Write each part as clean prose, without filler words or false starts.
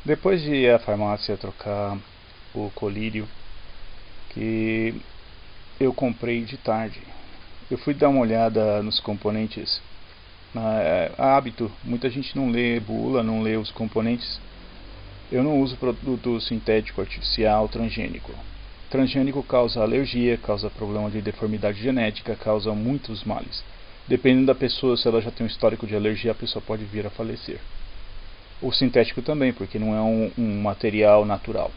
Depois de ir à farmácia trocar o colírio que eu comprei de tarde, eu fui dar uma olhada nos componentes. Hábito, muita gente não lê bula, não lê os componentes. Eu não uso produto sintético artificial transgênico. Transgênico causa alergia, causa problema de deformidade genética, causa muitos males. Dependendo da pessoa, se ela já tem um histórico de alergia, a pessoa pode vir a falecer. O sintético também, porque não é um material natural.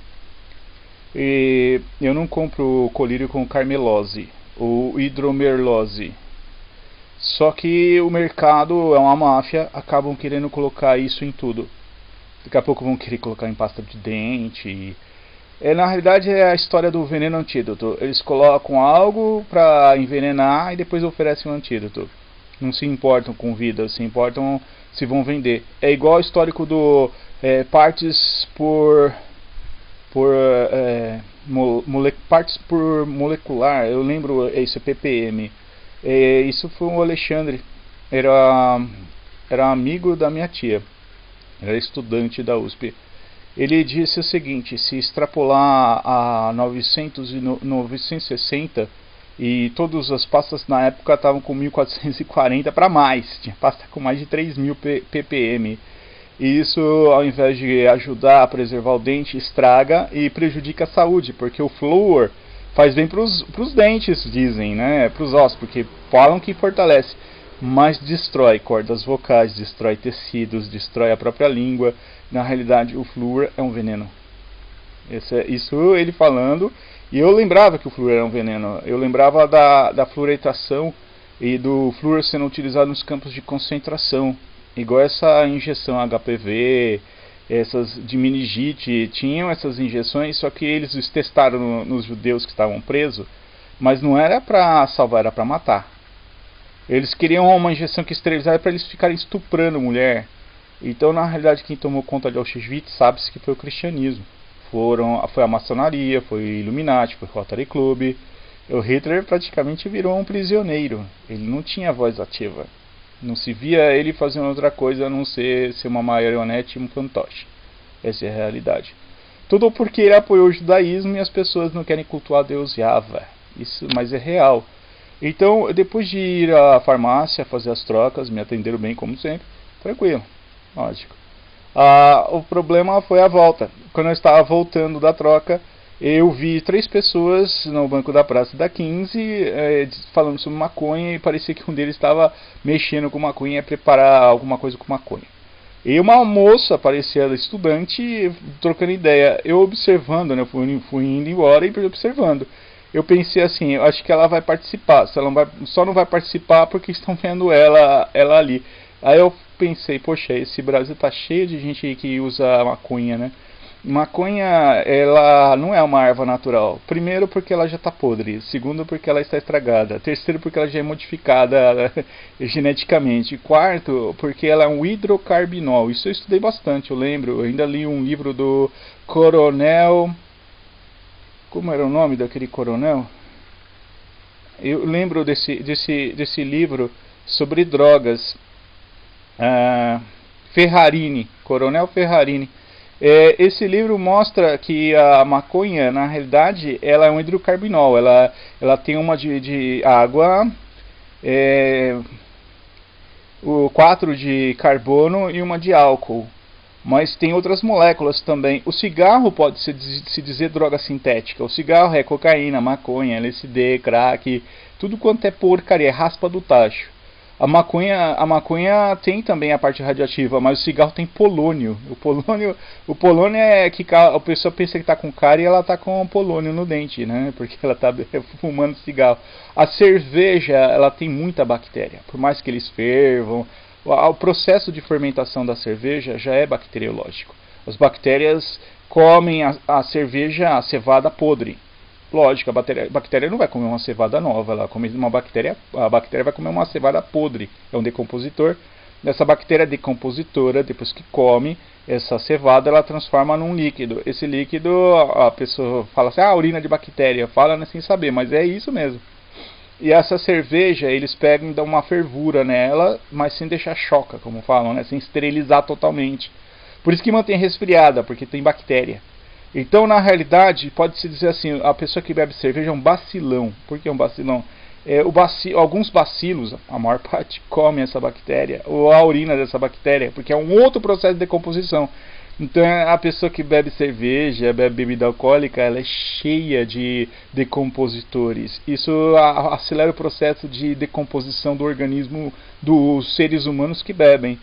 E eu não compro colírio com carmelose ou hidromerlose. Só que o mercado é uma máfia, acabam querendo colocar isso em tudo. Daqui a pouco vão querer colocar em pasta de dente. Na realidade é a história do veneno antídoto. Eles colocam algo para envenenar e depois oferecem um antídoto. Não se importam com vida, se importam se vão vender. É igual ao histórico do partes por molecular. Eu lembro, isso é ppm. Isso foi o Alexandre. Era amigo da minha tia. Era estudante da USP. Ele disse o seguinte: se extrapolar a 960 e todas as pastas na época estavam com 1440 para mais, tinha pasta com mais de 3000 ppm. E isso, ao invés de ajudar a preservar o dente, estraga e prejudica a saúde, porque o flúor faz bem para os dentes, dizem, né, para os ossos, porque falam que fortalece, mas destrói cordas vocais, destrói tecidos, destrói a própria língua. Na realidade, o flúor é um veneno. Isso ele falando, e eu lembrava que o flúor era um veneno. Eu lembrava da fluoretação e do flúor sendo utilizado nos campos de concentração, igual essa injeção HPV, essas de meningite, tinham essas injeções, só que eles testaram nos judeus que estavam presos, mas não era para salvar, era para matar. Eles queriam uma injeção que esterilizava para eles ficarem estuprando mulher. Então, na realidade, quem tomou conta de Auschwitz sabe-se que foi o cristianismo. Foi a maçonaria, foi o Illuminati, foi o Rotary Club. O Hitler praticamente virou um prisioneiro. Ele não tinha voz ativa. Não se via ele fazendo outra coisa a não ser uma marionete e um fantoche. Essa é a realidade. Tudo porque ele apoiou o judaísmo e as pessoas não querem cultuar Deus Yahvé. Isso, mas é real. Então, depois de ir à farmácia fazer as trocas, me atenderam bem como sempre, tranquilo, lógico. O problema foi a volta. Quando eu estava voltando da troca, eu vi 3 pessoas no banco da Praça da 15 falando sobre maconha, e parecia que um deles estava mexendo com maconha e preparar alguma coisa com maconha. E uma moça, parecia estudante, trocando ideia. Eu observando, né, fui indo embora e observando. Eu pensei assim, eu acho que ela vai participar, só não vai participar porque estão vendo ela ali. Aí eu pensei, poxa, esse Brasil tá cheio de gente que usa maconha, né? Maconha, ela não é uma erva natural. Primeiro, porque ela já está podre. Segundo, porque ela está estragada. Terceiro, porque ela já é modificada geneticamente. Quarto, porque ela é um hidrocarbinol. Isso eu estudei bastante, eu lembro. Eu ainda li um livro do Coronel... Como era o nome daquele coronel? Eu lembro desse livro sobre drogas. Ferrarini, Coronel Ferrarini. Esse livro mostra que a maconha, na realidade, ela é um hidrocarbinol. Ela tem uma de água, 4 de carbono e uma de álcool. Mas tem outras moléculas também. O cigarro pode se dizer droga sintética. O cigarro é cocaína, maconha, LSD, crack, tudo quanto é porcaria, é raspa do tacho. A maconha tem também a parte radioativa, mas o cigarro tem polônio. O polônio é que a pessoa pensa que está com cárie e ela está com polônio no dente, né? Porque ela está fumando cigarro. A cerveja, ela tem muita bactéria, por mais que eles fervam. O processo de fermentação da cerveja já é bacteriológico. As bactérias comem a cerveja, a cevada podre. Lógico, a bactéria não vai comer uma cevada nova, ela come a bactéria vai comer uma cevada podre, é um decompositor. Essa bactéria decompositora, depois que come essa cevada, ela transforma num líquido. Esse líquido, a pessoa fala assim, urina de bactéria, fala, né, sem saber, mas é isso mesmo. E essa cerveja, eles pegam e dão uma fervura nela, mas sem deixar choca, como falam, né? Sem esterilizar totalmente. Por isso que mantém resfriada, porque tem bactéria. Então, na realidade, pode-se dizer assim, a pessoa que bebe cerveja é um bacilão. Por que um bacilão? Alguns bacilos, a maior parte, comem essa bactéria, ou a urina dessa bactéria, porque é um outro processo de decomposição. Então, a pessoa que bebe cerveja, bebe bebida alcoólica, ela é cheia de decompositores. Isso acelera o processo de decomposição do organismo dos seres humanos que bebem.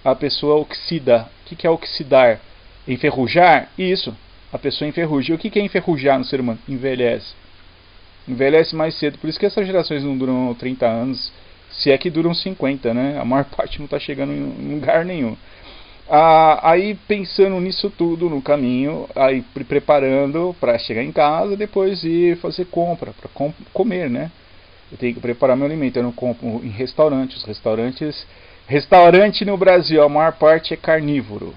A pessoa oxida. O que é oxidar? Enferrujar? Isso. A pessoa enferruja. E o que é enferrujar no ser humano? Envelhece. Envelhece mais cedo. Por isso que essas gerações não duram 30 anos, se é que duram 50, né? A maior parte não está chegando em lugar nenhum. Aí pensando nisso tudo no caminho, aí preparando para chegar em casa, depois ir fazer compra, para comer, né? Eu tenho que preparar meu alimento, eu não compro em restaurantes. Restaurante no Brasil, a maior parte é carnívoro.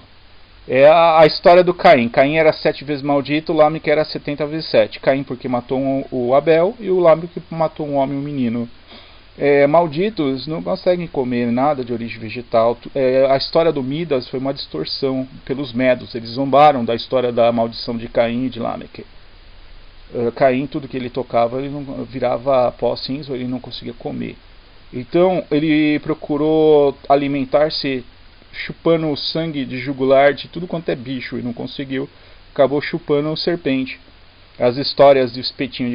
É a história do Caim. Caim era 7 vezes maldito, o Lâmico era 70 vezes 7. Caim porque matou o Abel e o Lâmico que matou um homem e um menino. Malditos não conseguem comer nada de origem vegetal. A história do Midas foi uma distorção pelos medos. Eles zombaram da história da maldição de Caim e de Lâmico. Caim, tudo que ele tocava, ele não virava pó cinza, ele não conseguia comer. Então ele procurou alimentar-se chupando o sangue de jugular de tudo quanto é bicho e não conseguiu, acabou chupando serpente. As histórias de espetinho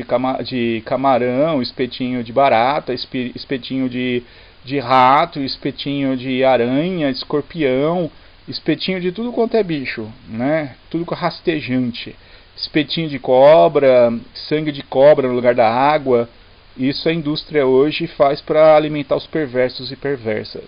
de camarão, espetinho de barata, espetinho de rato, espetinho de aranha, escorpião, espetinho de tudo quanto é bicho, né? Tudo rastejante. Espetinho de cobra, sangue de cobra no lugar da água. Isso a indústria hoje faz para alimentar os perversos e perversas.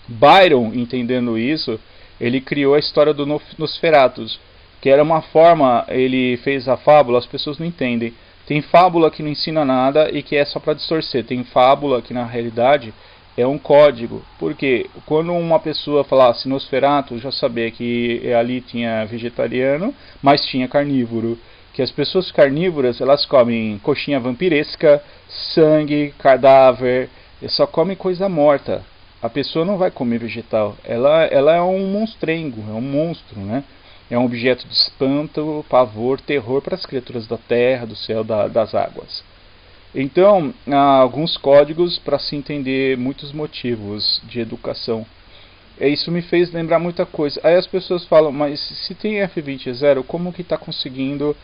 Byron, entendendo isso, ele criou a história do Nosferatus, que era uma forma, ele fez a fábula, as pessoas não entendem. Tem fábula que não ensina nada e que é só para distorcer. Tem fábula que na realidade é um código. Porque quando uma pessoa falasse Nosferatus, já sabia que ali tinha vegetariano, mas tinha carnívoro. Que as pessoas carnívoras, elas comem coxinha vampiresca, sangue, cadáver, só comem coisa morta. A pessoa não vai comer vegetal, ela é um monstrengo, é um monstro, né? É um objeto de espanto, pavor, terror para as criaturas da terra, do céu, das águas. Então, há alguns códigos para se entender muitos motivos de educação. Isso me fez lembrar muita coisa. Aí as pessoas falam, mas se tem F20 como que está conseguindo...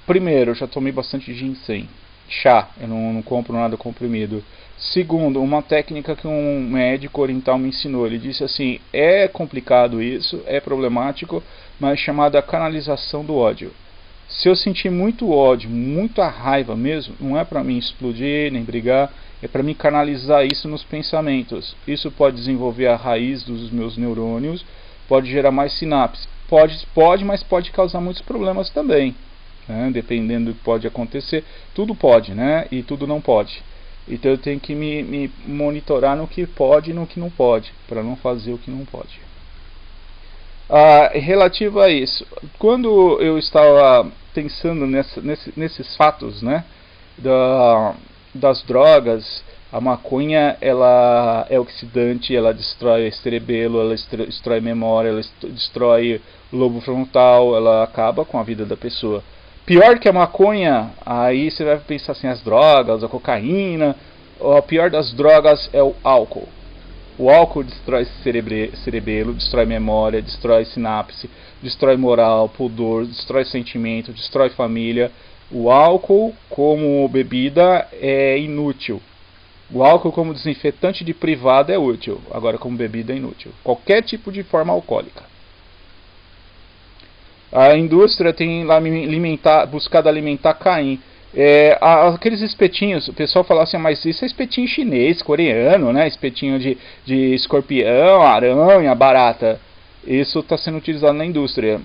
Primeiro, eu já tomei bastante ginseng, chá, eu não compro nada comprimido. Segundo, uma técnica que um médico oriental me ensinou, ele disse assim, é complicado isso, é problemático, mas é chamada canalização do ódio. Se eu sentir muito ódio, muita raiva mesmo, não é para mim explodir, nem brigar, é para mim canalizar isso nos pensamentos. Isso pode desenvolver a raiz dos meus neurônios, pode gerar mais sinapses. Pode, mas pode causar muitos problemas também, né? Dependendo do que pode acontecer. Tudo pode, né? E tudo não pode. Então eu tenho que me monitorar no que pode e no que não pode, para não fazer o que não pode. Relativo a isso, quando eu estava pensando nesses fatos, né, das drogas, a maconha ela é oxidante, ela destrói cerebelo, ela destrói memória, ela destrói o lobo frontal, ela acaba com a vida da pessoa. Pior que a maconha, aí você vai pensar assim, as drogas, a cocaína, a pior das drogas é o álcool. O álcool destrói cerebelo, destrói memória, destrói sinapse, destrói moral, pudor, destrói sentimento, destrói família. O álcool como bebida é inútil. O álcool como desinfetante de privada é útil, agora como bebida é inútil. Qualquer tipo de forma alcoólica. A indústria tem lá buscado alimentar Caim. Aqueles espetinhos, o pessoal fala assim, mas isso é espetinho chinês, coreano, né? Espetinho de escorpião, aranha, barata. Isso está sendo utilizado na indústria.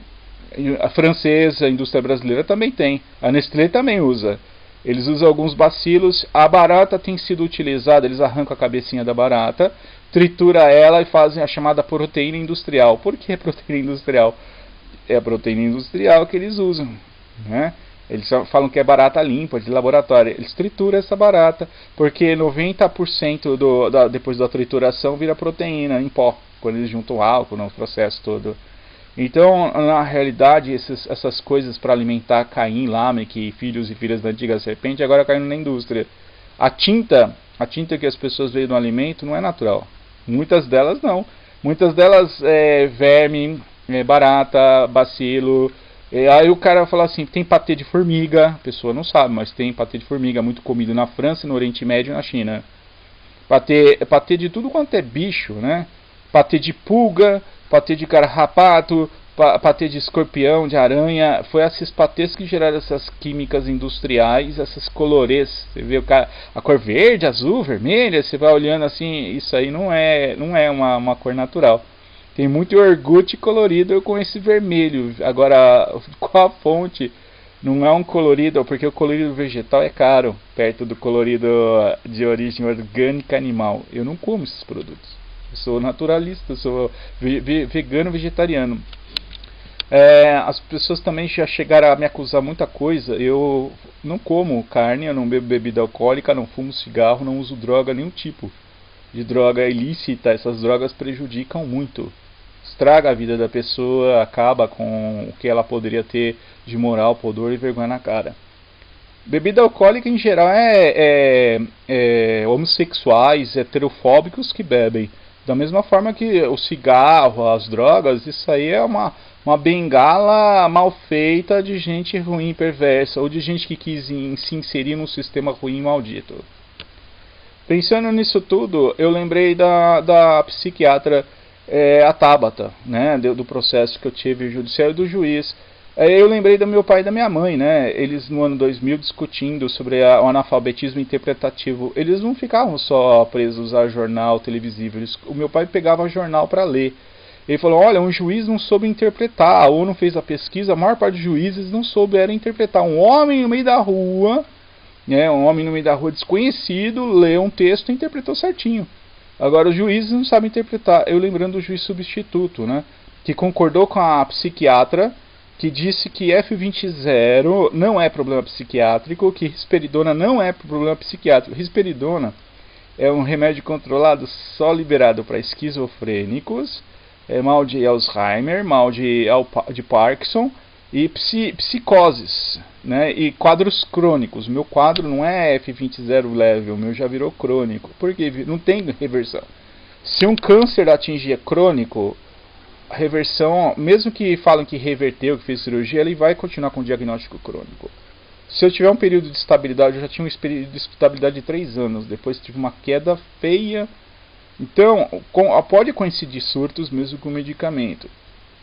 A francesa, a indústria brasileira também tem. A Nestlé também usa. Eles usam alguns bacilos. A barata tem sido utilizada, eles arrancam a cabecinha da barata, tritura ela e fazem a chamada proteína industrial. Por que proteína industrial? É a proteína industrial que eles usam, né? Eles falam que é barata limpa, de laboratório. Eles trituram essa barata, porque 90% depois da trituração vira proteína em pó. quando eles juntam álcool no processo todo. Então, na realidade, essas coisas para alimentar Caim, Lameque, filhos e filhas da antiga serpente, agora caindo na indústria. A tinta que as pessoas veem no alimento não é natural. Muitas delas não. Muitas delas é verme, barata, bacilo. Aí o cara fala assim, tem patê de formiga. A pessoa não sabe, mas tem patê de formiga muito comido na França, no Oriente Médio e na China. Patê de tudo quanto é bicho, né? Patê de pulga, patê de carrapato, patê de escorpião, de aranha. Foi esses patês que geraram essas químicas industriais, essas colorês. Você vê a cor verde, azul, vermelha, você vai olhando assim, isso aí não é uma cor natural. Tem muito iogurte colorido com esse vermelho. Agora, qual a fonte? Não é um colorido, porque o colorido vegetal é caro, perto do colorido de origem orgânica animal. Eu não como esses produtos. Eu sou naturalista, sou vegano, vegetariano. As pessoas também já chegaram a me acusar muita coisa. Eu não como carne, eu não bebo bebida alcoólica, não fumo cigarro, não uso droga, nenhum tipo de droga ilícita. Essas drogas prejudicam muito. Estraga a vida da pessoa, acaba com o que ela poderia ter de moral, pudor e vergonha na cara. Bebida alcoólica em geral é homossexuais, heterofóbicos que bebem. Da mesma forma que o cigarro, as drogas, isso aí é uma bengala mal feita de gente ruim, perversa, ou de gente que quis se inserir num sistema ruim e maldito. Pensando nisso tudo, eu lembrei da psiquiatra a Tabata, né, do processo que eu tive judiciário do juiz. Eu lembrei do meu pai e da minha mãe, né, eles no ano 2000 discutindo sobre o analfabetismo interpretativo. Eles não ficavam só presos a jornal televisivo, o meu pai pegava jornal para ler. Ele falou, olha, um juiz não soube interpretar, a ONU fez a pesquisa, a maior parte dos juízes não souberam interpretar. Um homem no meio da rua, desconhecido, leu um texto e interpretou certinho. Agora os juízes não sabem interpretar. Eu lembrando do juiz substituto, né, que concordou com a psiquiatra, que disse que F20 não é problema psiquiátrico, que risperidona não é problema psiquiátrico. Risperidona é um remédio controlado só liberado para esquizofrênicos, mal de Alzheimer, mal de Parkinson e psicoses, né, e quadros crônicos. Meu quadro não é F20 leve, o meu já virou crônico, porque não tem reversão. Se um câncer atingir crônico, a reversão, mesmo que falam que reverteu, que fez cirurgia, ele vai continuar com o diagnóstico crônico. Se eu tiver um período de estabilidade, eu já tinha um período de estabilidade de 3 anos, depois tive uma queda feia. Então, pode coincidir surtos mesmo com medicamento.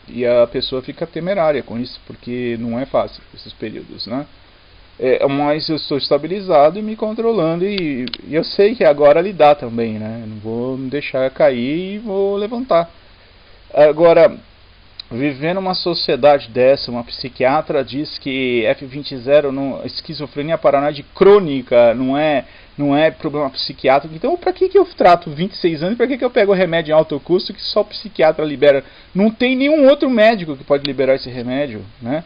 E a pessoa fica temerária com isso, porque não é fácil esses períodos, né? Mas eu estou estabilizado e me controlando, e eu sei que agora lidar também, né? Não vou me deixar cair e vou levantar. Agora, vivendo uma sociedade dessa, uma psiquiatra diz que F20 esquizofrenia paranoide crônica não é problema psiquiátrico. Então, para que eu trato 26 anos? Para que eu pego o remédio em alto custo que só o psiquiatra libera? Não tem nenhum outro médico que pode liberar esse remédio, né?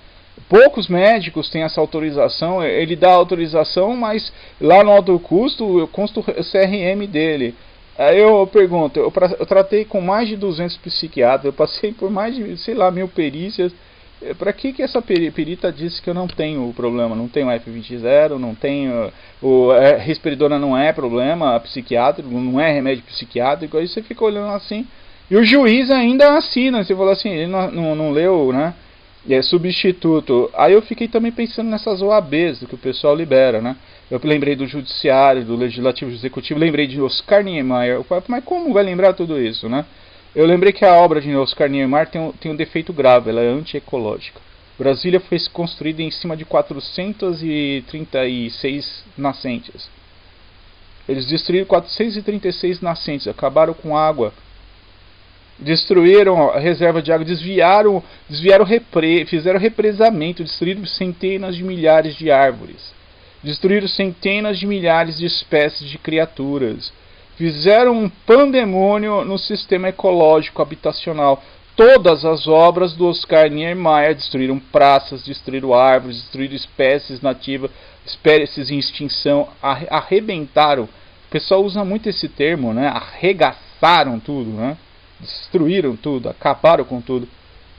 Poucos médicos têm essa autorização. Ele dá a autorização, mas lá no alto custo eu consto o CRM dele. Aí eu pergunto, eu tratei com mais de 200 psiquiatras, eu passei por mais de, 1000 perícias. Para que essa perita disse que eu não tenho o problema? Não tenho F20, não tenho risperidona, não é problema psiquiátrico, não é remédio psiquiátrico. Aí você fica olhando assim, e o juiz ainda assina. Você falou assim, ele não leu, né? É substituto. Aí eu fiquei também pensando nessas OABs do que o pessoal libera, né? Eu lembrei do judiciário, do legislativo, do executivo, lembrei de Oscar Niemeyer. Mas como vai lembrar tudo isso, né? Eu lembrei que a obra de Oscar Niemeyer tem um defeito grave, ela é antiecológica. Brasília foi construída em cima de 436 nascentes. Eles destruíram 436 nascentes, acabaram com água. Destruíram a reserva de água, fizeram represamento, destruíram centenas de milhares de árvores, destruíram centenas de milhares de espécies de criaturas, fizeram um pandemônio no sistema ecológico habitacional. Todas as obras do Oscar Niemeyer destruíram praças, destruíram árvores, destruíram espécies nativas, espécies em extinção, arrebentaram. O pessoal usa muito esse termo, né? Arregaçaram tudo, né? destruíram tudo, acabaram com tudo.